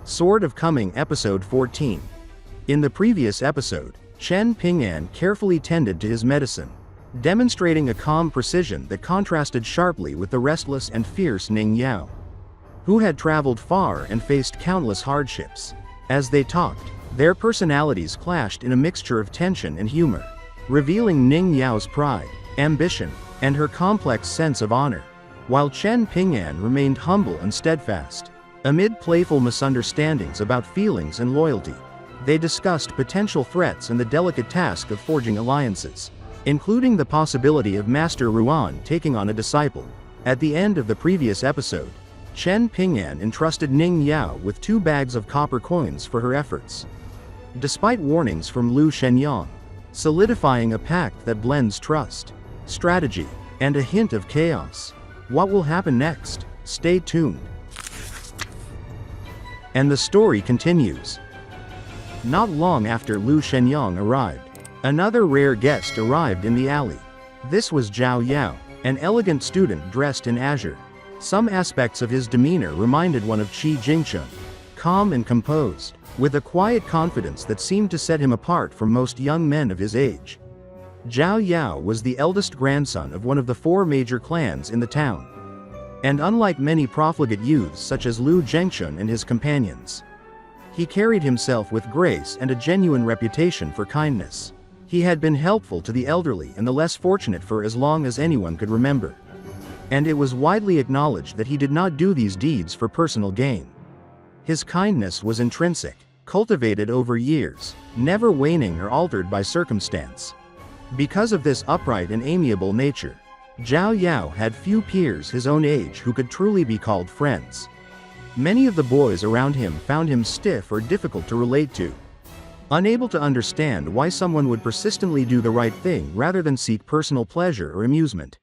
Sword of Coming Episode 14. In the previous episode, Chen Ping'an carefully tended to his medicine, demonstrating a calm precision that contrasted sharply with the restless and fierce Ning Yao, who had traveled far and faced countless hardships. As they talked, their personalities clashed in a mixture of tension and humor, revealing Ning Yao's pride, ambition, and her complex sense of honor, while Chen Ping'an remained humble and steadfast. Amid playful misunderstandings about feelings and loyalty, they discussed potential threats and the delicate task of forging alliances, including the possibility of Master Ruan taking on a disciple. At the end of the previous episode, Chen Ping'an entrusted Ning Yao with 2 bags of copper coins for her efforts, despite warnings from Liu Xianyang, solidifying a pact that blends trust, strategy, and a hint of chaos. What will happen next? Stay tuned. And the story continues. Not long after Liu Xianyang arrived, another rare guest arrived in the alley. This was Zhao Yao, an elegant student dressed in azure. Some aspects of his demeanor reminded one of Qi Jingchun, calm and composed, with a quiet confidence that seemed to set him apart from most young men of his age. Zhao Yao was the eldest grandson of one of the 4 major clans in the town, and unlike many profligate youths such as Liu Zhengchun and his companions, he carried himself with grace and a genuine reputation for kindness. He had been helpful to the elderly and the less fortunate for as long as anyone could remember, and it was widely acknowledged that he did not do these deeds for personal gain. His kindness was intrinsic, cultivated over years, never waning or altered by circumstance. Because of this upright and amiable nature, Zhao Yao had few peers his own age who could truly be called friends. Many of the boys around him found him stiff or difficult to relate to, unable to understand why someone would persistently do the right thing rather than seek personal pleasure or amusement.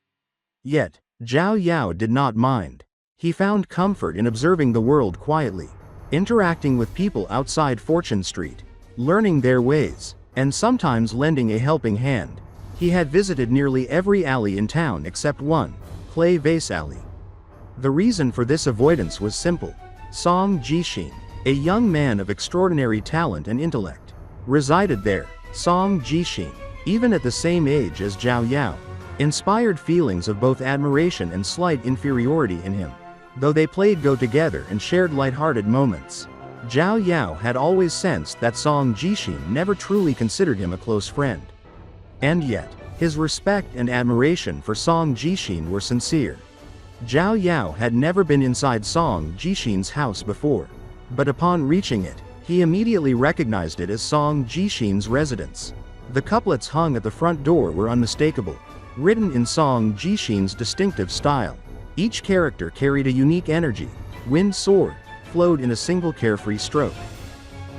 Yet, Zhao Yao did not mind. He found comfort in observing the world quietly, interacting with people outside Fortune Street, learning their ways, and sometimes lending a helping hand. He had visited nearly every alley in town except one, Clay Vase Alley. The reason for this avoidance was simple. Song Jixin, a young man of extraordinary talent and intellect, resided there. Song Jixin, even at the same age as Zhao Yao, inspired feelings of both admiration and slight inferiority in him. Though they played go together and shared light-hearted moments, Zhao Yao had always sensed that Song Jixin never truly considered him a close friend. And yet, his respect and admiration for Song Jixin were sincere. Zhao Yao had never been inside Song Jixin's house before, but upon reaching it, he immediately recognized it as Song Jixin's residence. The couplets hung at the front door were unmistakable, written in Song Jixin's distinctive style. Each character carried a unique energy. Wind sword flowed in a single carefree stroke.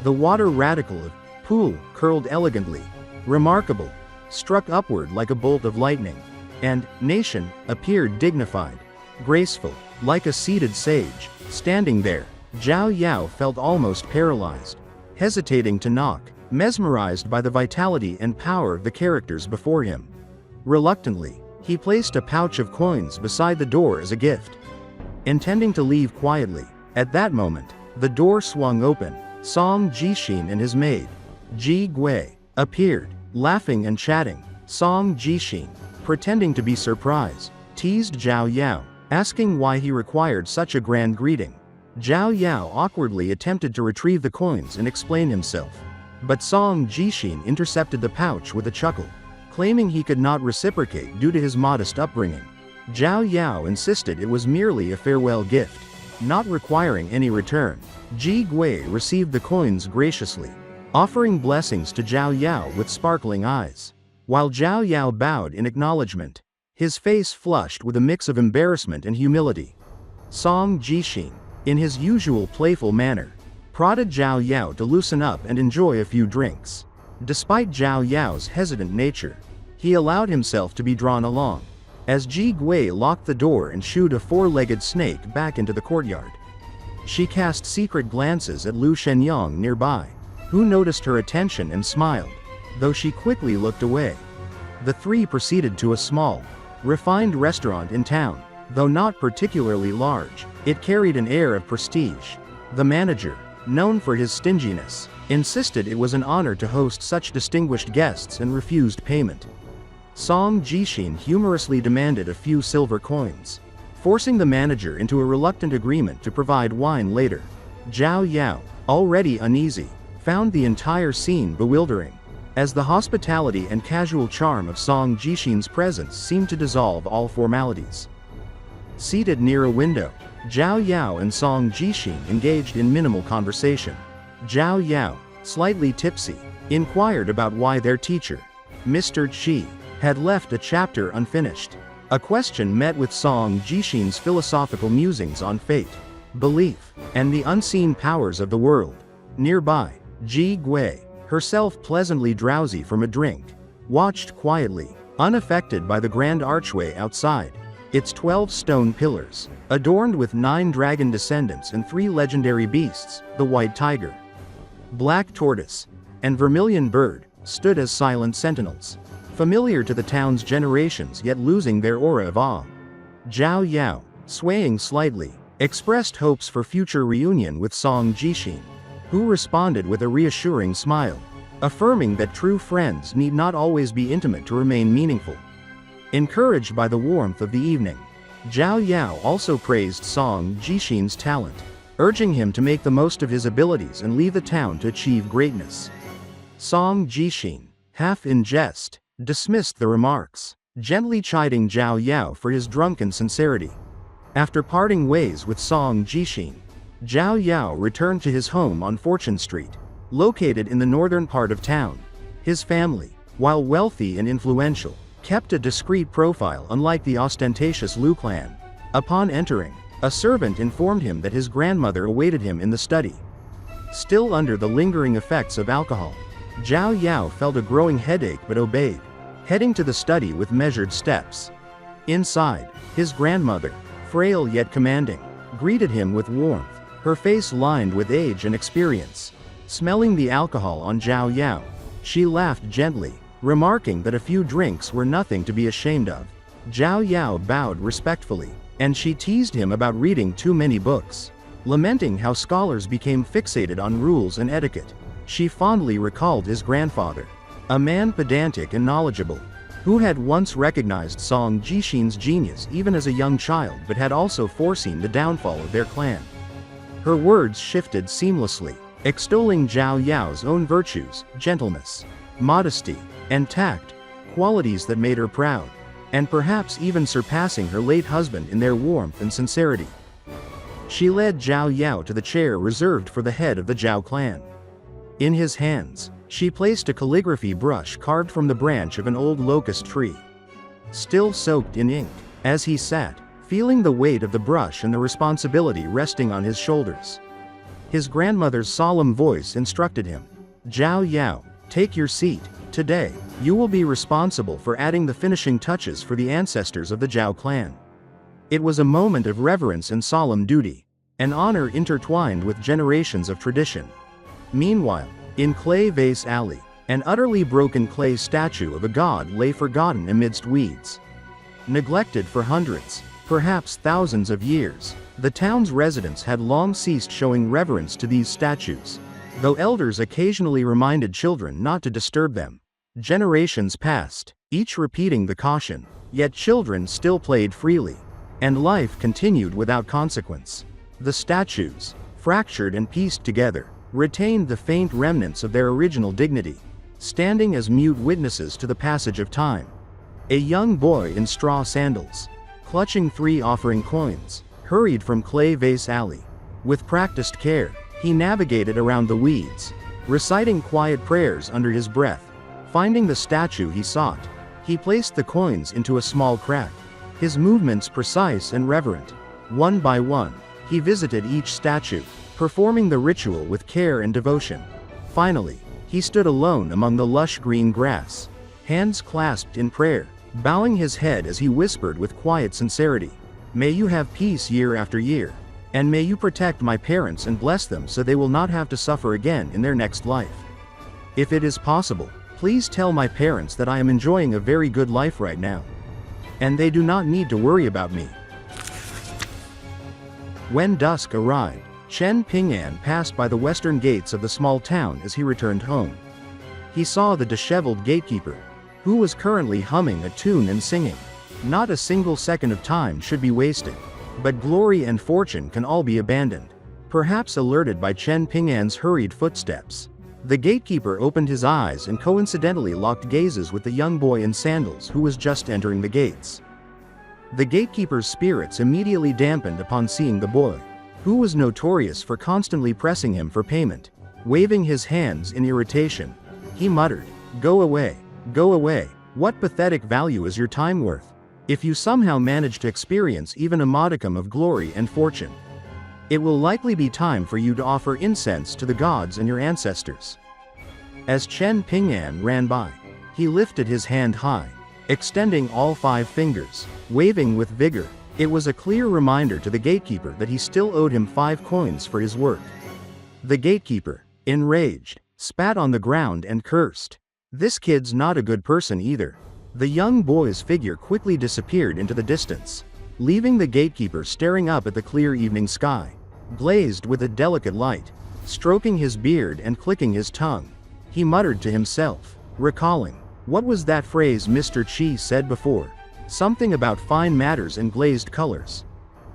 The water radical of pool curled elegantly. Remarkable struck upward like a bolt of lightning, and nation appeared dignified, graceful, like a seated sage. Standing there, Zhao Yao felt almost paralyzed, hesitating to knock, mesmerized by the vitality and power of the characters before him. Reluctantly, he placed a pouch of coins beside the door as a gift, intending to leave quietly. At that moment, the door swung open. Song Jixin and his maid, Ji Gui, appeared, laughing and chatting. Song Jixin, pretending to be surprised, teased Zhao Yao, asking why he required such a grand greeting. Zhao Yao awkwardly attempted to retrieve the coins and explain himself, but Song Jixin intercepted the pouch with a chuckle, claiming he could not reciprocate due to his modest upbringing. Zhao Yao insisted it was merely a farewell gift, not requiring any return. Ji Gui received the coins graciously, offering blessings to Zhao Yao with sparkling eyes. While Zhao Yao bowed in acknowledgement, his face flushed with a mix of embarrassment and humility. Song Jixin, in his usual playful manner, prodded Zhao Yao to loosen up and enjoy a few drinks. Despite Zhao Yao's hesitant nature, he allowed himself to be drawn along, as Ji Gui locked the door and shooed a 4-legged snake back into the courtyard. She cast secret glances at Liu Xianyang nearby, who noticed her attention and smiled, though she quickly looked away. The 3 proceeded to a small, refined restaurant in town. Though not particularly large, it carried an air of prestige. The manager, known for his stinginess, insisted it was an honor to host such distinguished guests and refused payment. Song Jixin humorously demanded a few silver coins, forcing the manager into a reluctant agreement to provide wine later. Zhao Yao, already uneasy, found the entire scene bewildering, as the hospitality and casual charm of Song Jixin's presence seemed to dissolve all formalities. Seated near a window, Zhao Yao and Song Jixin engaged in minimal conversation. Zhao Yao, slightly tipsy, inquired about why their teacher, Mr. Qi, had left a chapter unfinished, a question met with Song Jixin's philosophical musings on fate, belief, and the unseen powers of the world. Nearby, Ji Gui, herself pleasantly drowsy from a drink, watched quietly, unaffected by the grand archway outside, its 12 stone pillars, adorned with 9 dragon descendants and 3 legendary beasts, the white tiger, black tortoise, and vermilion bird, stood as silent sentinels, familiar to the town's generations yet losing their aura of awe. Zhao Yao, swaying slightly, expressed hopes for future reunion with Song Jixin, who responded with a reassuring smile, affirming that true friends need not always be intimate to remain meaningful. Encouraged by the warmth of the evening, Zhao Yao also praised Song Jixin's talent, urging him to make the most of his abilities and leave the town to achieve greatness. Song Jixin, half in jest, dismissed the remarks, gently chiding Zhao Yao for his drunken sincerity. After parting ways with Song Jixin, Zhao Yao returned to his home on Fortune Street, located in the northern part of town. His family, while wealthy and influential, kept a discreet profile unlike the ostentatious Liu clan. Upon entering, a servant informed him that his grandmother awaited him in the study. Still under the lingering effects of alcohol, Zhao Yao felt a growing headache but obeyed, heading to the study with measured steps. Inside, his grandmother, frail yet commanding, greeted him with warmth, her face lined with age and experience. Smelling the alcohol on Zhao Yao, she laughed gently, remarking that a few drinks were nothing to be ashamed of. Zhao Yao bowed respectfully, and she teased him about reading too many books. Lamenting how scholars became fixated on rules and etiquette, she fondly recalled his grandfather, a man pedantic and knowledgeable, who had once recognized Song Jixin's genius even as a young child but had also foreseen the downfall of their clan. Her words shifted seamlessly, extolling Zhao Yao's own virtues, gentleness, modesty, and tact, qualities that made her proud, and perhaps even surpassing her late husband in their warmth and sincerity. She led Zhao Yao to the chair reserved for the head of the Zhao clan. In his hands, she placed a calligraphy brush carved from the branch of an old locust tree, still soaked in ink. As he sat, feeling the weight of the brush and the responsibility resting on his shoulders, his grandmother's solemn voice instructed him, "Zhao Yao, take your seat. Today, you will be responsible for adding the finishing touches for the ancestors of the Zhao clan." It was a moment of reverence and solemn duty, an honor intertwined with generations of tradition. Meanwhile, in Clay Vase Alley, an utterly broken clay statue of a god lay forgotten amidst weeds. Neglected for hundreds, perhaps thousands of years, the town's residents had long ceased showing reverence to these statues, though elders occasionally reminded children not to disturb them. Generations passed, each repeating the caution, yet children still played freely, and life continued without consequence. The statues, fractured and pieced together, retained the faint remnants of their original dignity, standing as mute witnesses to the passage of time. A young boy in straw sandals, clutching 3 offering coins, hurried from Clay Vase Alley. With practiced care, he navigated around the weeds, reciting quiet prayers under his breath. Finding the statue he sought, he placed the coins into a small crack, his movements precise and reverent. One by one, he visited each statue, performing the ritual with care and devotion. Finally, he stood alone among the lush green grass, hands clasped in prayer, bowing his head as he whispered with quiet sincerity, "May you have peace year after year, and may you protect my parents and bless them so they will not have to suffer again in their next life. If it is possible, please tell my parents that I am enjoying a very good life right now, and they do not need to worry about me." When dusk arrived, Chen Ping'an passed by the western gates of the small town as he returned home. He saw the disheveled gatekeeper, who was currently humming a tune and singing. Not a single second of time should be wasted. But glory and fortune can all be abandoned. Perhaps alerted by Chen Ping'an's hurried footsteps, the gatekeeper opened his eyes and coincidentally locked gazes with the young boy in sandals who was just entering the gates. The gatekeeper's spirits immediately dampened upon seeing the boy, who was notorious for constantly pressing him for payment. Waving his hands in irritation, he muttered, "Go away, go away. What pathetic value is your time worth, if you somehow manage to experience even a modicum of glory and fortune? It will likely be time for you to offer incense to the gods and your ancestors." As Chen Ping'an ran by, he lifted his hand high, extending all 5 fingers, waving with vigor. It was a clear reminder to the gatekeeper that he still owed him 5 coins for his work. The gatekeeper, enraged, spat on the ground and cursed. "This kid's not a good person either." The young boy's figure quickly disappeared into the distance, leaving the gatekeeper staring up at the clear evening sky, glazed with a delicate light. Stroking his beard and clicking his tongue, he muttered to himself, recalling, what was that phrase Mr. Chi said before? Something about fine matters and glazed colors.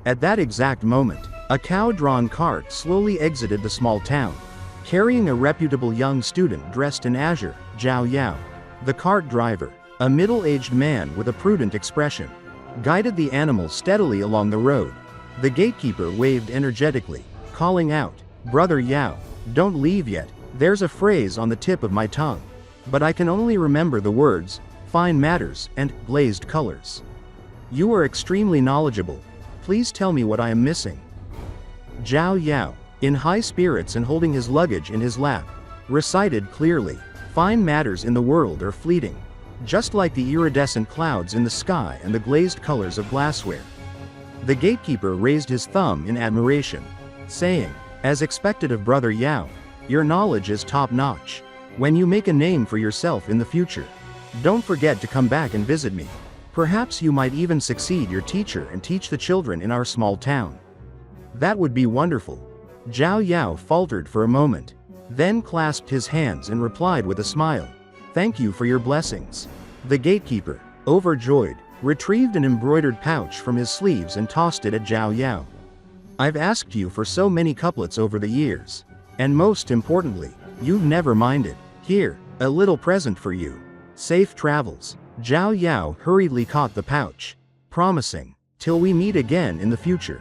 At that exact moment, a cow-drawn cart slowly exited the small town, carrying a reputable young student dressed in azure, Zhao Yao. The cart driver, a middle-aged man with a prudent expression, guided the animal steadily along the road. The gatekeeper waved energetically, calling out, "Brother Yao, don't leave yet. There's a phrase on the tip of my tongue, but I can only remember the words, fine matters and glazed colors. You are extremely knowledgeable. Please tell me what I am missing." Zhao Yao, in high spirits and holding his luggage in his lap, recited clearly, "Fine matters in the world are fleeting, just like the iridescent clouds in the sky and the glazed colors of glassware." The gatekeeper raised his thumb in admiration, saying, "As expected of Brother Yao, your knowledge is top-notch. When you make a name for yourself in the future, don't forget to come back and visit me. Perhaps you might even succeed your teacher and teach the children in our small town." "That would be wonderful." Zhao Yao faltered for a moment, then clasped his hands and replied with a smile, "Thank you for your blessings." The gatekeeper, overjoyed, retrieved an embroidered pouch from his sleeves and tossed it at Zhao Yao. "I've asked you for so many couplets over the years, and most importantly, you've never minded. Here, a little present for you. Safe travels." Zhao Yao hurriedly caught the pouch, promising, "Till we meet again in the future."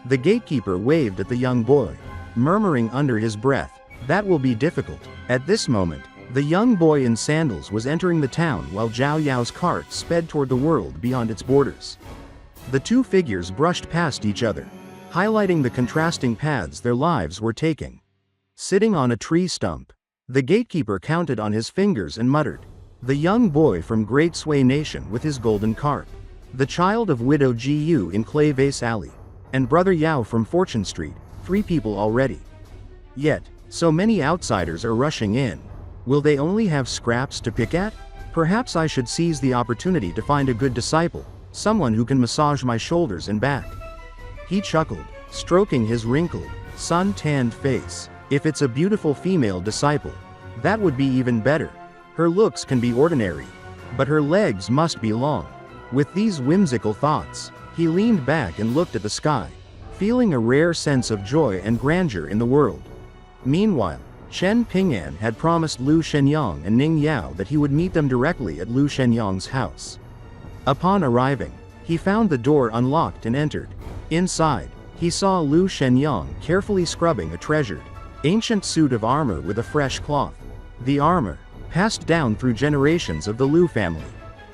The gatekeeper waved at the young boy, murmuring under his breath, "That will be difficult." At this moment, the young boy in sandals was entering the town while Zhao Yao's cart sped toward the world beyond its borders. The two figures brushed past each other, highlighting the contrasting paths their lives were taking. Sitting on a tree stump, the gatekeeper counted on his fingers and muttered, "The young boy from Great Sway Nation with his golden carp, the child of widow Gu in Clay Vase Alley, and Brother Yao from Fortune Street, 3 people already. Yet, so many outsiders are rushing in. Will they only have scraps to pick at? Perhaps I should seize the opportunity to find a good disciple, someone who can massage my shoulders and back." He chuckled, stroking his wrinkled, sun-tanned face. "If it's a beautiful female disciple, that would be even better. Her looks can be ordinary, but her legs must be long." With these whimsical thoughts, he leaned back and looked at the sky, feeling a rare sense of joy and grandeur in the world. Meanwhile, Chen Ping'an had promised Liu Xianyang and Ning Yao that he would meet them directly at Liu Xianyang's house. Upon arriving, he found the door unlocked and entered. Inside, he saw Liu Xianyang carefully scrubbing a treasured, ancient suit of armor with a fresh cloth. The armor, passed down through generations of the Liu family,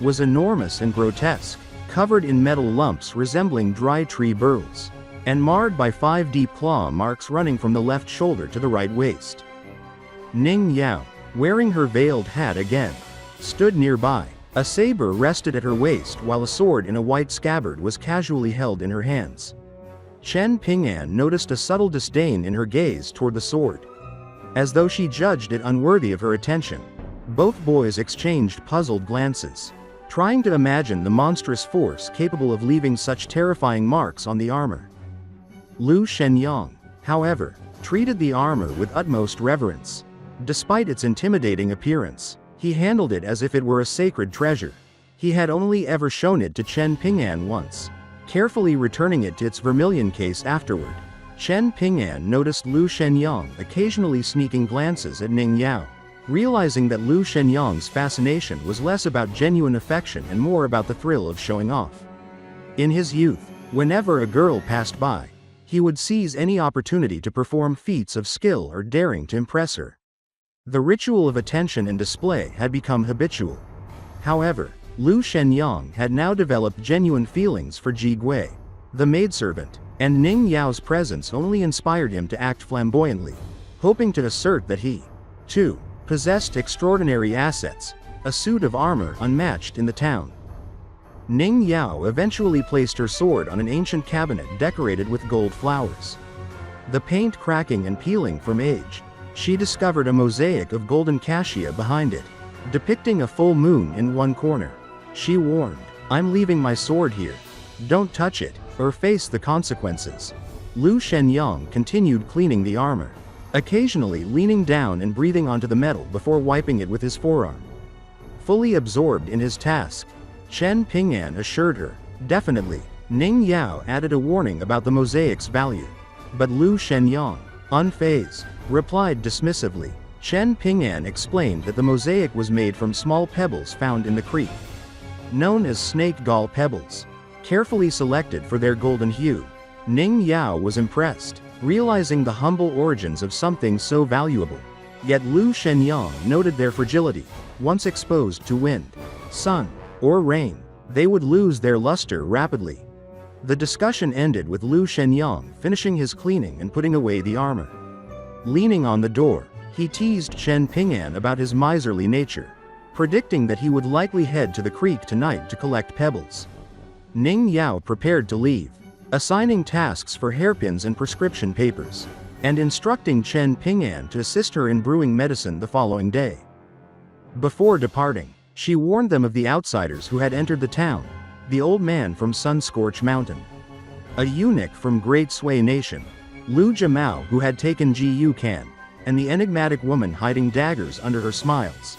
was enormous and grotesque, covered in metal lumps resembling dry tree burls, and marred by 5 deep claw marks running from the left shoulder to the right waist. Ning Yao, wearing her veiled hat again, stood nearby. A saber rested at her waist while a sword in a white scabbard was casually held in her hands. Chen Ping'an noticed a subtle disdain in her gaze toward the sword, as though she judged it unworthy of her attention. Both boys exchanged puzzled glances, trying to imagine the monstrous force capable of leaving such terrifying marks on the armor. Liu Xianyang, however, treated the armor with utmost reverence. Despite its intimidating appearance, he handled it as if it were a sacred treasure. He had only ever shown it to Chen Ping'an once, carefully returning it to its vermilion case afterward. Chen Ping'an noticed Liu Xianyang occasionally sneaking glances at Ning Yao, realizing that Liu Xianyang's fascination was less about genuine affection and more about the thrill of showing off. In his youth, whenever a girl passed by, he would seize any opportunity to perform feats of skill or daring to impress her. The ritual of attention and display had become habitual. However, Liu Xianyang had now developed genuine feelings for Ji Gui, the maidservant, and Ning Yao's presence only inspired him to act flamboyantly, hoping to assert that he, too, possessed extraordinary assets, a suit of armor unmatched in the town. Ning Yao eventually placed her sword on an ancient cabinet decorated with gold flowers. The paint cracking and peeling from age, she discovered a mosaic of golden cassia behind it, depicting a full moon in one corner. She warned, "I'm leaving my sword here. Don't touch it, or face the consequences." Liu Xianyang continued cleaning the armor, occasionally leaning down and breathing onto the metal before wiping it with his forearm. Fully absorbed in his task, Chen Ping'an assured her, "Definitely." Ning Yao added a warning about the mosaic's value. But Liu Xianyang, unfazed, replied dismissively. Chen Ping'an explained that the mosaic was made from small pebbles found in the creek, known as snake gall pebbles, carefully selected for their golden hue. Ning Yao was impressed, realizing the humble origins of something so valuable. Yet Liu Xianyang noted their fragility. Once exposed to wind, sun, or rain, they would lose their luster rapidly. The discussion ended with Liu Xianyang finishing his cleaning and putting away the armor. Leaning on the door, he teased Chen Ping'an about his miserly nature, predicting that he would likely head to the creek tonight to collect pebbles. Ning Yao prepared to leave, assigning tasks for hairpins and prescription papers, and instructing Chen Ping'an to assist her in brewing medicine the following day. Before departing, she warned them of the outsiders who had entered the town: the old man from Sun-Scorched Mountain, a eunuch from Great Sui Nation, Liu Jiamao who had taken Ji Yukan, and the enigmatic woman hiding daggers under her smiles.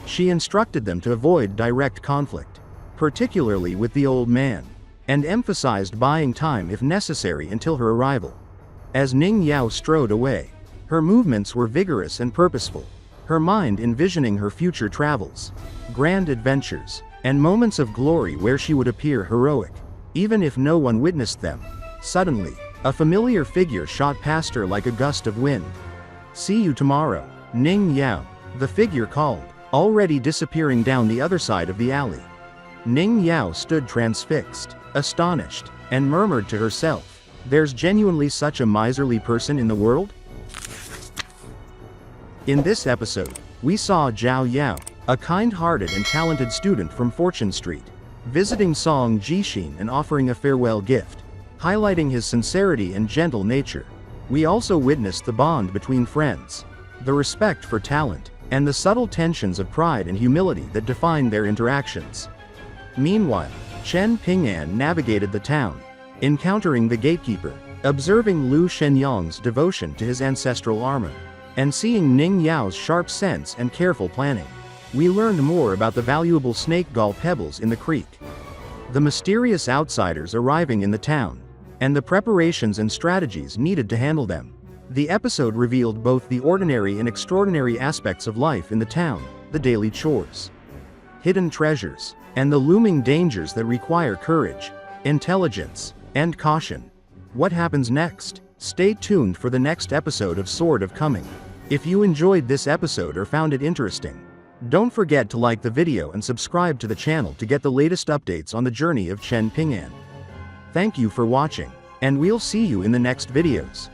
She instructed them to avoid direct conflict, particularly with the old man, and emphasized buying time if necessary until her arrival. As Ning Yao strode away, her movements were vigorous and purposeful, her mind envisioning her future travels, grand adventures, and moments of glory where she would appear heroic, even if no one witnessed them. Suddenly, a familiar figure shot past her like a gust of wind. "See you tomorrow, Ning Yao," the figure called, already disappearing down the other side of the alley. Ning Yao stood transfixed, astonished, and murmured to herself, "There's genuinely such a miserly person in the world?" In this episode, we saw Zhao Yao, a kind-hearted and talented student from Fortune Street, visiting Song Jixin and offering a farewell gift, highlighting his sincerity and gentle nature. We also witnessed the bond between friends, the respect for talent, and the subtle tensions of pride and humility that define their interactions. Meanwhile, Chen Ping'an navigated the town, encountering the gatekeeper, observing Liu Xianyang's devotion to his ancestral armor, and seeing Ning Yao's sharp sense and careful planning. We learned more about the valuable snake gall pebbles in the creek, the mysterious outsiders arriving in the town, and the preparations and strategies needed to handle them. The episode revealed both the ordinary and extraordinary aspects of life in the town, the daily chores, hidden treasures, and the looming dangers that require courage, intelligence, and caution. What happens next? Stay tuned for the next episode of Sword of Coming. If you enjoyed this episode or found it interesting, don't forget to like the video and subscribe to the channel to get the latest updates on the journey of Chen Ping'an. Thank you for watching, and we'll see you in the next videos.